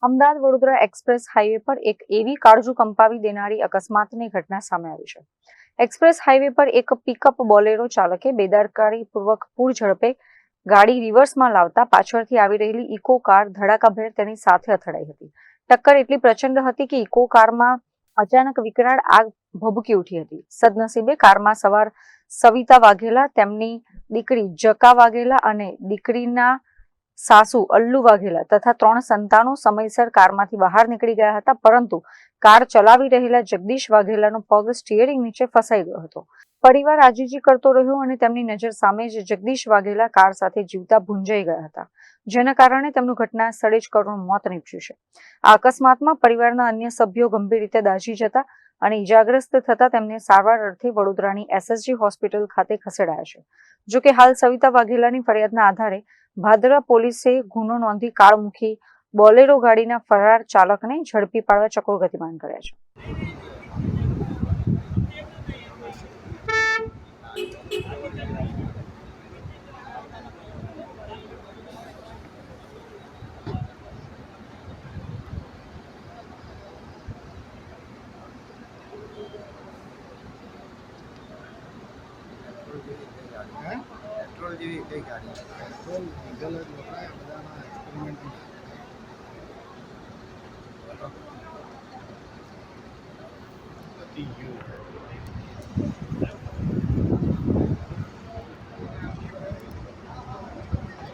Ahmedabad Vadodara express highway પર એક એવી કાળજુ કંપાવી દેનારી અકસ્માતની ઘટના સામે આવી છે. એક્સપ્રેસ હાઈવે પર એક પિકઅપ બોલેરો ચાલકે બેદરકારીપૂર્વક પૂર ઝડપે ગાડી રિવર્સમાં લાવતા પાછળથી આવી રહેલી ઇકો કાર ધડાકાભેર તેની સાથે અથડાઈ હતી. ટક્કર એટલી પ્રચંડ હતી કે ઇકો કારમાં અચાનક વિકરાળ આગ ભભૂકી ઉઠી હતી. સદનસીબે કારમાં સવાર સવિતા વાઘેલા, તેમની દીકરી જકા વાઘેલા અને દીકરીના સાસુ અલ્લુ વાઘેલા તથા 3 સંતાનો સમયસર કારમાંથી બહાર નીકળી ગયા હતા, પરંતુ કાર ચલાવી રહેલા જગદીશ વાઘેલાનો પગ સ્ટીયરિંગ નીચે ફસાઈ ગયો હતો. પરિવાર આજીજી કરતો રહ્યો અને તેમની નજર સામે જ જગદીશ વાઘેલા કાર સાથે જીવતા ભૂંજાઈ ગયા હતા, જેના કારણે તેમનું ઘટના સ્થળે જ કરુણ મોત નીપજ્યું છે. આ અકસ્માતમાં પરિવારના અન્ય સભ્યો ગંભીર રીતે દાઝી જતા અને ઇજાગ્રસ્ત થતા તેમને સારવાર અર્થે વડોદરાની SSG હોસ્પિટલ ખાતે ખસેડાયા છે. જોકે હાલ સવિતા વાઘેલાની ફરિયાદના આધારે ભાદરા પોલીસે ગુનો નોંધી કાળમુખી બોલેરો ગાડીના ફરાર ચાલકને ઝડપી પાડવા ચક્રો ગતિમાન કર્યા છે. पेट्रोल જેવી કઈ ગાડી પેટ્રોલ ડીઝલ જ વપરાય બધાના એક્સપેરિમેન્ટ પતી ગયું.